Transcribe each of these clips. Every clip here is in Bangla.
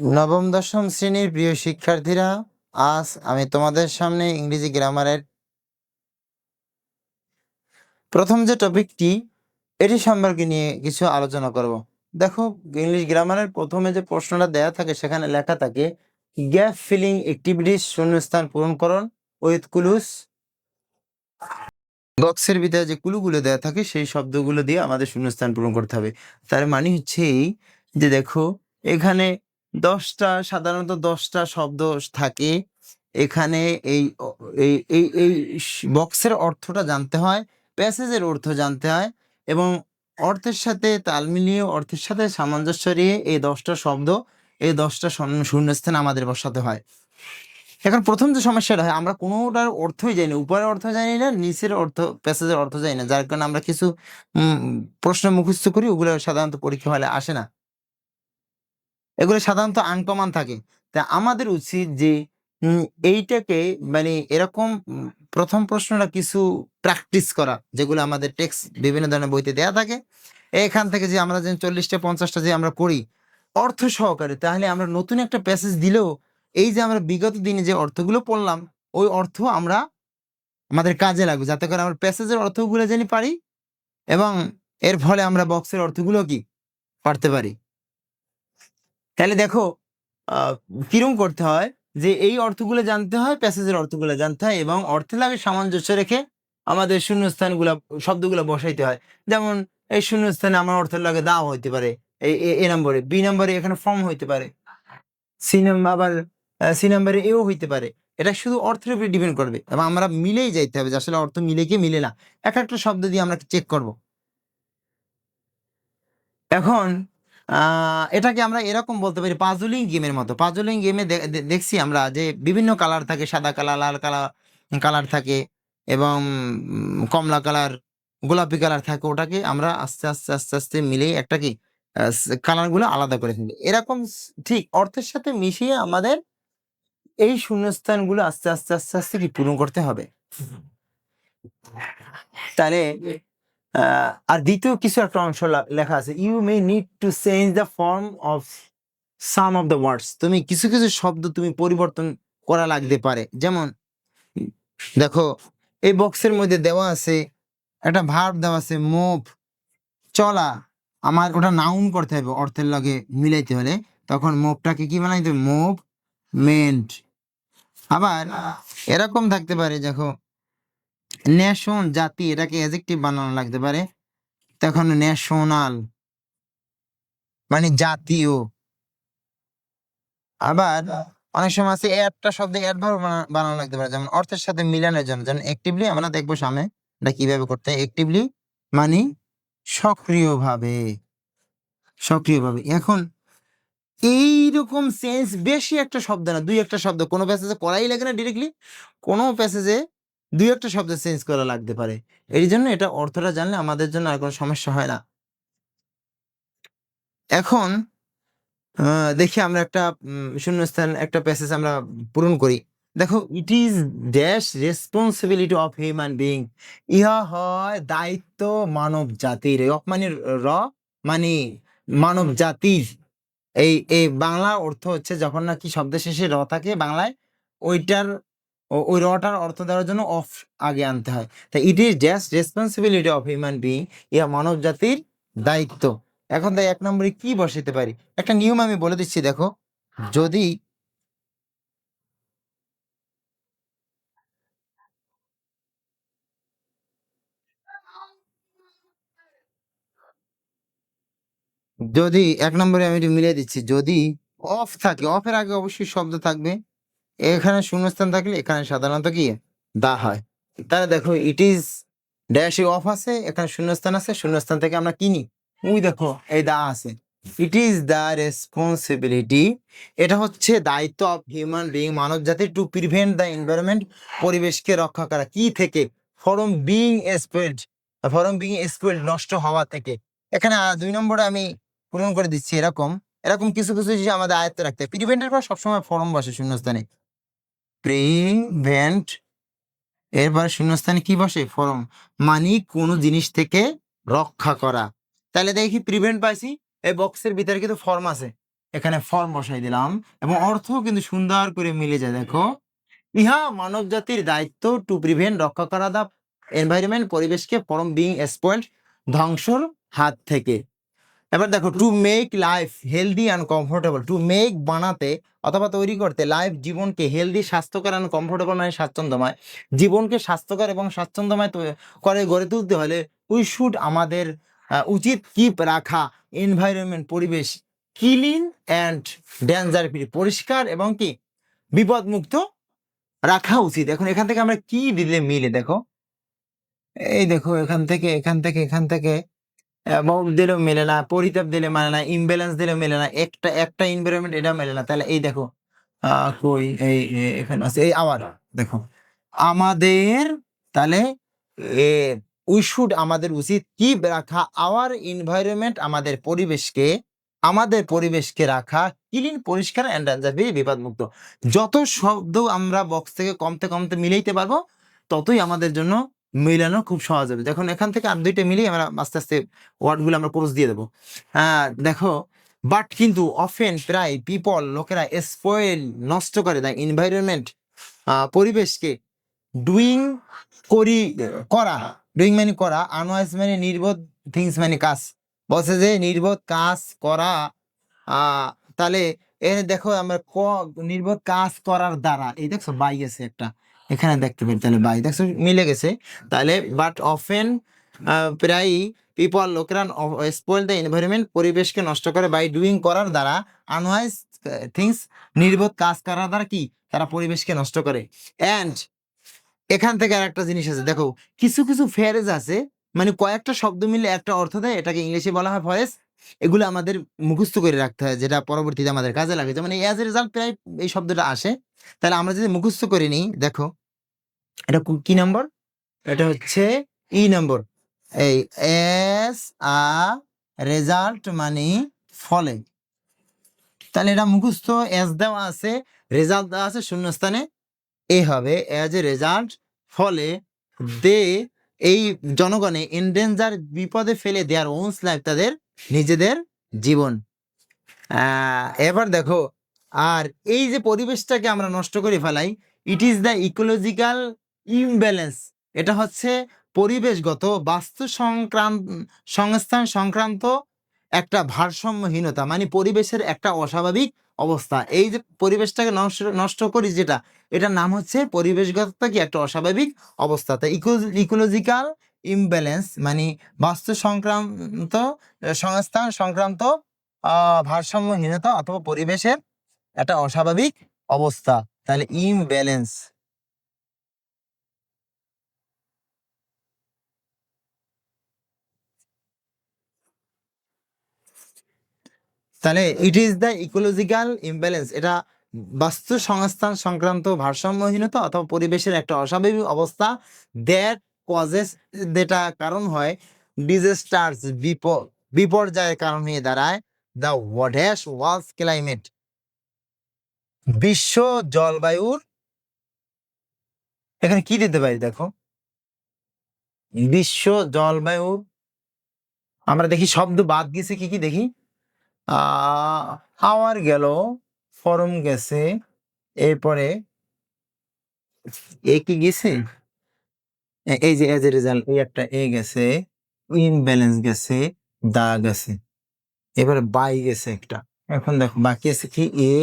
নবম দশম শ্রেণীর প্রিয় শিক্ষার্থীরা, আজ আমি তোমাদের সামনে ইংরেজি গ্রামারের প্রথম যে টপিকটি এটি সম্পর্কে নিয়ে কিছু আলোচনা করব। দেখো, ইংলিশ গ্রামারের প্রথমে যে প্রশ্নটা দেয়া থাকে সেখানে লেখা থাকে গ্যাপ ফিলিং অ্যাক্টিভিটিস, শূন্যস্থান পূরণ করুন উইথ ক্লুস। বক্সের ভিতরে যে ক্লুগুলো দেওয়া থাকে সেই শব্দগুলো দিয়ে আমাদের শূন্যস্থান পূরণ করতে হবে। তার মানে হচ্ছে এই যে দেখো, এখানে সাধারণত 10টা শব্দ থাকে। এখানে এই এই এই এই বক্সের অর্থটা জানতে হয়, প্যাসেজের অর্থ জানতে হয় এবং অর্থের সাথে তাল মিলিয়ে, অর্থের সাথে সামঞ্জস্য নিয়ে এই 10টা শব্দ, এই 10টা শূন্যস্থান আমাদের বসাতে হয়। এখন প্রথম যে সমস্যাটা হয়, আমরা কোনোটার অর্থই জানি না, উপরের অর্থ জানি না, নিচের অর্থ, প্যাসেজের অর্থ জানি না, যার কারণে আমরা কিছু প্রশ্ন মুখস্থ করি, ওগুলো সাধারণত পরীক্ষা হলে আসে না, এগুলো সাধারণত আনকমন থাকে। তা আমাদের উচিত যে এইটাকে মানে এরকম প্রথম প্রশ্নটা কিছু প্র্যাকটিস করা, যেগুলো আমাদের টেক্সট বিভিন্ন ধরনের বইতে দেয়া থাকে, এখান থেকে যে আমরা যে 40টা 50টা যে আমরা করি অর্থ সহকারে, তাহলে আমরা নতুন একটা প্যাসেজ দিলেও এই যে আমরা বিগত দিনে যে অর্থগুলো পড়লাম ওই অর্থ আমরা আমাদের কাজে লাগবে, যাতে করে আমরা প্যাসেজের অর্থগুলো জানি পারি এবং এর ফলে আমরা বক্সের অর্থগুলো কি পারতে পারি। তাহলে দেখো, কিরম করতে হয় যে এই অর্থগুলো জানতে হয়, প্যাসেজের অর্থগুলো জানতে হয় এবং অর্থের লাগে সামঞ্জস্য রেখে আমাদের শূন্যস্থানগুলা শব্দগুলো বসাইতে হয়। যেমন এই শূন্যস্থানে আমার অর্থের লাগে দাও হইতে পারে, এ নম্বরে, বি নম্বরে এখানে ফর্ম হইতে পারে, আবার সি নাম্বারে এও হইতে পারে। এটা শুধু অর্থের উপরে ডিপেন্ড করবে এবং আমরা মিলেই যাইতে হবে যে আসলে অর্থ মিলে কি মিলে না, এক একটা শব্দ দিয়ে আমরা চেক করব। এখন এটাকে আমরা এরকম বলতে পারি পাজলিং গেমের মতো। পাজলিং গেমে দেখছি আমরা যে বিভিন্ন কালার থাকে, সাদা কালার, লাল কালার কালার থাকে এবং কমলা কালার, গোলাপি কালার থাকে। ওটাকে আমরা আস্তে আস্তে আস্তে আস্তে মিলিয়ে একটা কি কালারগুলো আলাদা করে ফেলি। এরকম ঠিক অর্থের সাথে মিশিয়ে আমাদের এই শূন্যস্থানগুলো আস্তে আস্তে আস্তে আস্তে কি পূরণ করতে হবে। তাহলে আর দ্বিতীয় কিছু একটা অংশ লেখা আছে, you may need to change the form of some of the words. তুমি কিছু কিছু শব্দ তুমি পরিবর্তন করা লাগতে পারে। যেমন দেখো, এই বক্সের মধ্যে দেওয়া আছে একটা ভার্ব দেওয়া আছে মুভ, চলা। আমার ওটা নাউন করতে হবে অর্থের লগে মিলাইতে হলে, তখন মুভটাকে কি বানাইতে হবে, মুভমেন্ট। আবার এরকম থাকতে পারে, দেখো ন্যাশন জাতি, এটাকে অ্যাডজেক্টিভ বানানো লাগতে পারে, তখন ন্যাশনাল মানে জাতীয়। আবার অনেক সময় আছে একটা শব্দে অ্যাডভার্ব বানানো লাগতে পারে, যেমন অর্থের সাথে মিলানোর জন্য। যেমন অ্যাক্টিভলি আমরা দেখবো সামনে এটা কিভাবে করতে হয়। অ্যাক্টিভলি মানে সক্রিয়ভাবে, সক্রিয়ভাবে। এখন এইরকম সেন্স বেশি একটা শব্দ না, দুই একটা শব্দ, কোনো প্যাসেজে করাই লাগে না ডিরেক্টলি, কোনো প্যাসেজে দুই একটা শব্দ চেঞ্জ করা লাগতে পারে। এই জন্য এটা অর্থটা জানলে আমাদের জন্য আর কোনো সমস্যা হয় না। এখন দেখি আমরা একটা শূন্যস্থান, একটা প্যাসেজ আমরা পূরণ করি। দেখো, it is dash responsibility of human being, ইহা হয় দায়িত্ব মানব জাতির। অফ মানে র মানে মানব জাতির। এই এই বাংলা অর্থ হচ্ছে যখন নাকি শব্দের শেষে র থাকে বাংলায়, ওইটার ওই রটার অর্থ দেওয়ার জন্য অফ আগে আনতে হয়। তাই it is just responsibility of human being, ইহা মানব জাতির দায়িত্ব। এখন তাই 1 নম্বরে কি বসাইতে পারি, একটা নিয়ম আমি বলে দিচ্ছি। দেখো, যদি যদি 1 নম্বরে আমি একটু মিলিয়ে দিচ্ছি, যদি অফ থাকে, অফের আগে অবশ্যই শব্দ থাকবে, এখানে শূন্যস্থান থাকলে এখানে সাধারণত কি দা হয়। তাহলে দেখো, ইট ইজ ড্যাশে অফ আছে, এখানে শূন্যস্থান আছে, শূন্যস্থান থেকে আমরা কি নিই, ওই দেখো এই দা আছে। ইট ইজ দ্য রেসপন্সিবিলিটি, এটা হচ্ছে দায়িত্ব অফ হিউম্যান বিং, মানব জাতির, টু প্রিভেন্ট দ্য এনভায়রনমেন্ট, পরিবেশকে রক্ষা করা, কি থেকে, form being spoiled, form being spoiled নষ্ট হওয়া থেকে। এখানে 2 নম্বরে আমি পূরণ করে দিচ্ছি। এরকম এরকম কিছু কিছু জিনিস আমাদের আয়ত্তে রাখতে হয়। প্রিভেন্টের পর সবসময় ফরম বসে শূন্যস্থানে, প্রিভেন্ট, এরপরে শূন্যস্থানে কি বসে, ফরম, মানে কোনো জিনিস থেকে রক্ষা করা। তাহলে দেখি প্রিভেন্ট পাইছি, এই বক্সের ভিতরে কিন্তু ফর্ম আছে, এখানে ফর্ম বসাই দিলাম এবং অর্থ কিন্তু সুন্দর করে মিলে যায়। দেখো, ইহা মানব জাতির দায়িত্ব টু প্রিভেন্ট, রক্ষা করা দা এনভায়রনমেন্ট, পরিবেশকে ফ্রম বিং স্পয়েলড, ধ্বংসর হাত থেকে। এবার দেখো, to make life healthy and comfortable, to make বানাতে অথবা তৈরি করতে, লাইফ জীবনকে হেলদি স্বাস্থ্যকর অ্যান্ড কমফোর্টেবল মানে স্বাচ্ছন্দ্যময়, জীবনকে স্বাস্থ্যকর এবং স্বাচ্ছন্দ্যময় করে গড়ে তুলতে হলে উই শুড আমাদের উচিত কিপ রাখা এনভায়রনমেন্ট পরিবেশ ক্লিন অ্যান্ড ডেঞ্জার ফ্রি, পরিষ্কার এবং কি বিপদমুক্ত রাখা উচিত। এখন এখান থেকে আমরা কি দিলে মিলে, দেখো এই দেখো এখান থেকে অ্যাবাউট দিলেও মেলে না, পরিতাপ দিলে মানে না, ইমব্যালেন্স দিলেও মেলে না, একটা এনভায়রনমেন্ট এটা মেলে না। তাহলে এই দেখো কই এখানে আছে এই আওয়ার, দেখো আমাদের, তাহলে উই শুড আমাদের উচিত কি রাখা আওয়ার এনভায়রনমেন্ট আমাদের পরিবেশকে রাখা ক্লিন, পরিষ্কার অ্যান্ড ডেঞ্জার ফ্রি, বিপদমুক্ত। যত শব্দ আমরা বক্স থেকে কমতে মিলাইতে পারবো ততই আমাদের জন্য মিলানো খুব সহজ হবে। দেখুন এখান থেকে আর দুইটা মিলিয়ে আমরা আস্তে আস্তে ওয়ার্ডগুলো আমরা ক্রস দিয়ে দেবো। দেখো, বাট কিন্তু অফেন প্রায় পিপল লোকেরা স্পয়েল নষ্ট করে দ্য এনভায়রনমেন্ট পরিবেশকে, ডুইং করা, ডুইং মানে করা, আনওয়াইজ মানে নির্বোধ, থিংস মানে কাজ, বলছে যে নির্বোধ কাজ করা। তাহলে দেখো আমরা নির্বোধ কাজ করার দ্বারা, এই দেখছো বাই গেছে একটা, এখানে দেখতে পারি, তাহলে বাই দেখছো মিলে গেছে। তাহলে বাট অফেন প্রায় পিপল লোকেরা স্পয়েল দ্য এনভায়রনমেন্ট পরিবেশকে নষ্ট করে বাই ডুইং করার দ্বারা, আনওয়াইজ থিংস নির্বোধ কাজ করার দ্বারা কি তারা পরিবেশকে নষ্ট করে। অ্যান্ড এখান থেকে আর একটা জিনিস আছে, দেখো কিছু ফ্রেজ আছে মানে কয়েকটা শব্দ মিলে একটা অর্থ দেয়, এটাকে ইংলিশে বলা হয় ফ্রেজ। এগুলো আমাদের মুখস্থ করে রাখতে হয়, যেটা পরবর্তীতে আমাদের কাজে লাগে। যেমন অ্যাজ এ রেজাল্ট প্রায় এই শব্দটা আসে। তাহলে আমরা যদি মুখস্থ করে নিই, দেখো এটা কি নম্বর, এটা হচ্ছে ই নম্বর। এই এস আ রেজাল্ট মানে ফলে, তাহলে এটা মুখস্থ, এস দেওয়া আছে, রেজাল্ট দেওয়া আছে শূন্যস্থানে, এ হবে অ্যাজ এ রেজাল্ট ফলে, দে এই জনগণে ইনডেঞ্জার বিপদে ফেলে দেয়ার ওনস লাইফ তাদের নিজেদের জীবন। এবার দেখো, আর এই যে পরিবেশটাকে আমরা নষ্ট করে ফেলাই, it is the ecological imbalance, এটা হচ্ছে পরিবেশগত বাস্তু সংস্থান সংক্রান্ত একটা ভারসাম্যহীনতা, মানে পরিবেশের একটা অস্বাভাবিক অবস্থা। এই যে পরিবেশটাকে নষ্ট করি যেটা, এটার নাম হচ্ছে পরিবেশগত কি একটা অস্বাভাবিক অবস্থা। তাই ইকোলজিক্যাল ইমব্যালেন্স মানে বাস্তু সংস্থান সংক্রান্ত ভারসাম্যহীনতা অথবা পরিবেশের একটা অস্বাভাবিক অবস্থা, তাহলে ইমব্যালেন্স। তাহলে it is the ecological imbalance, এটা বাস্তু সংস্থান সংক্রান্ত ভারসাম্যহীনতা অথবা পরিবেশের একটা অস্বাভাবিক অবস্থা, দ্যাট কজেস, যেটা কারণ হয়, ডিজাস্টার্স বিপর্যয়ের কারণ হয়ে দাঁড়ায়, দ্য ওয়ার্ল্ড ক্লাইমেট বিশ্ব জলবায়ুর, এখানে কি দিতে পারি, দেখো বিশ্ব জলবায়ুর, আমরা দেখি শব্দ বাদ গেছে কি দেখি, আওয়ার গেল, ফরম গেছে, এরপরে এ কি গেছে, এই যে এজ এ রেজাল্ট এই একটা এ গেছে, ইমব্যালেন্স গেছে, দা গেছে, এবারে বাই গেছে একটা। এখন দেখো বাকি আছে কি এ,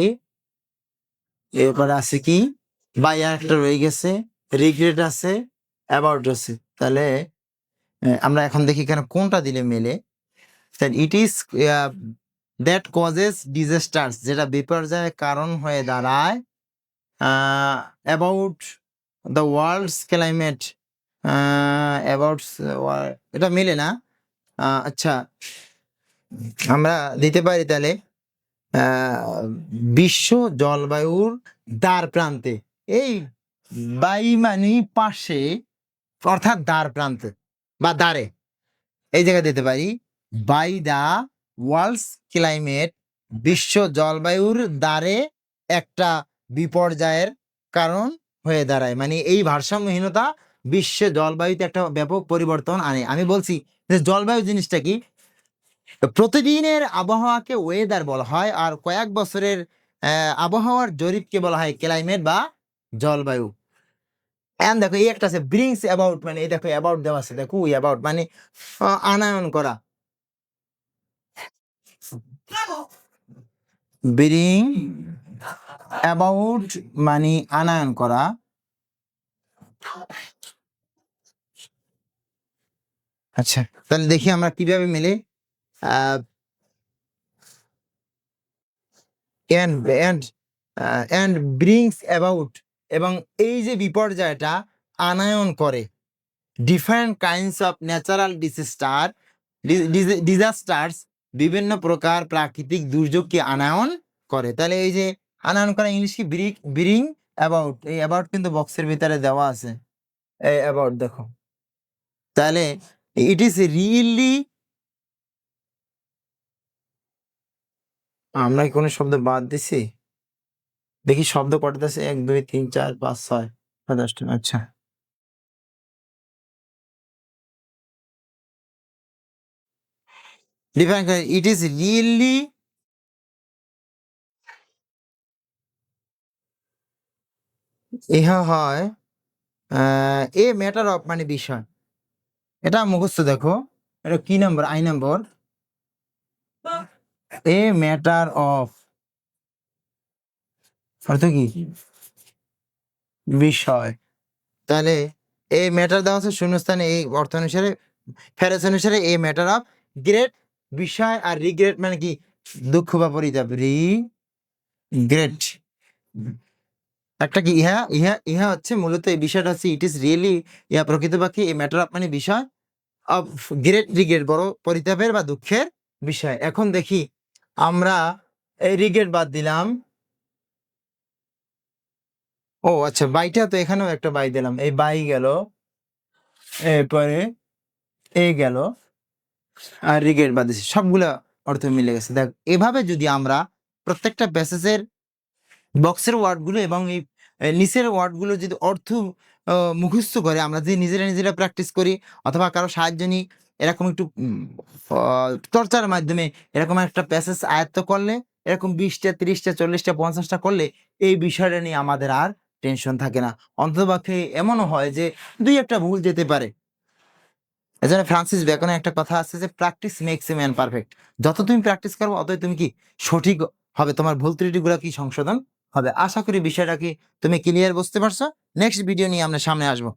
এরপরে আছে কি বাই, আর একটা রয়ে গেছে, রিগ্রেট আছে, অ্যাবাউট আছে। তাহলে আমরা এখন দেখি এখানে কোনটা দিলে মেলে। It is that causes disasters, যেটা বিপর্যয়ের কারণ হয়ে দাঁড়ায়, about the world's climate, about, এটা মিলে না। আচ্ছা, আমরা দিতে পারি তাহলে বিশ্ব জলবায়ুর দ্বার প্রান্তে, এই বাইমানি পাশে অর্থাৎ দ্বার প্রান্তে বা দ্বারে, এই জায়গায় দিতে পারি বাই দা ওয়ার্ল্ডস ক্লাইমেট, বিশ্ব জলবায়ুর দ্বারে একটা বিপর্যয়ের কারণ হয়ে দাঁড়ায়, মানে এই ভারসাম্যহীনতা বিশ্বে জলবায়ুতে একটা ব্যাপক পরিবর্তন আনে। আমি বলছি যে জলবায়ু জিনিসটা কি, প্রতিদিনের আবহাওয়াকে ওয়েদার বলা হয়, আর কয়েক বছরের আবহাওয়ার জরিপকে বলা হয় ক্লাইমেট বা জলবায়ু। এন্ড দেখো এই একটা আছে ব্রিংস অ্যাবাউট, মানে এই দেখো অ্যাবাউট দেওয়া আছে, দেখো অ্যাবাউট মানে আনায়ন করা, ব্রিং অ্যাবাউট মানে আনায়ন করা। আচ্ছা, তাহলে দেখি আমরা কিভাবে মিলে এন্ড ব্রিংস অ্যাবাউট, এবং এই যে বিপর্যয়টা আনায়ন করে different kinds of natural disasters, বিভিন্ন প্রকার প্রাকৃতিক দুর্যোগকে আনায়ন করে। তাহলে এই যে আনায়ন করা ইংলিশ কি ব্রিং অ্যাবাউট, এই অ্যাবাউট কিন্তু বক্সের ভিতরে দেওয়া আছে, এই অ্যাবাউট দেখো। তাহলে ইট ইজ রিয়েলি, আমরা কি কোনো শব্দ বাদ দিছি? দেখি শব্দ কটাতে আছে, 1 2 3 4 5 6 10টা। আচ্ছা, ডিফারেন্ট, ইট ইজ রিয়েলি ইহা হয় এ ম্যাটার অফ মানে বিষয়, এটা মুখস্থ দেখো, এটা কি নম্বর, আই নম্বর, এ ম্যাটার অফ অর্থ কি বিষয়। তাহলে এ ম্যাটার দেওয়া আছে শূন্যস্থানে, এই অর্থ অনুসারে ফেরেস অনুসারে এ ম্যাটার অফ গ্রেট বিষয়, আর রিগ্রেট মানে কি দুঃখ বা পরিতাপ, রিগ্রেট একটা কি ইহা ইহা ইহা হচ্ছে মূলত এই বিষয়টা হচ্ছে ইট ইজ রিয়েলি, ইহা প্রকৃতপক্ষে এই ম্যাটার অফ মানে বিষয় অফ গ্রেট রিগ্রেট, বড় পরিতাপের বা দুঃখের বিষয়। এখন দেখি আমরা এই রিগ্রেট বাদ দিলাম, ও আচ্ছা বাইটা তো এখানেও একটা বাই দিলাম, এই বাই গেল, এরপরে এই গেল, আর রিগ্রেট বাদ দিছি, সবগুলা অর্থ মিলে গেছে। দেখ এভাবে যদি আমরা প্রত্যেকটা প্যাসেজের বক্সের ওয়ার্ডগুলো এবং এই নিচের ওয়ার্ডগুলো যদি অর্থ মুখস্থ করে, আমরা যদি নিজেরা প্র্যাকটিস করি অথবা কারো সাহায্য নিই, এরকম একটু চর্চার মাধ্যমে এরকম একটা প্যাসেজ আয়ত্ত করলে, এরকম 20টা 30টা 40টা 50টা করলে এই বিষয়টা নিয়ে আমাদের আর টেনশন থাকে না। অন্ততপক্ষে এমনও হয় যে 2-1টা ভুল যেতে পারে। এজন্য ফ্রান্সিস বেকনের একটা কথা আছে যে practice makes a man perfect. যত তুমি প্র্যাকটিস করবে অতই তুমি কি সঠিক হবে, তোমার ভুল ত্রুটিগুলো কি সংশোধন হবে। আশা করি বিষয়টা কি তুমি ক্লিয়ার বুঝতে পারছো। নেক্সট ভিডিও নিয়ে আমরা সামনে আসবো।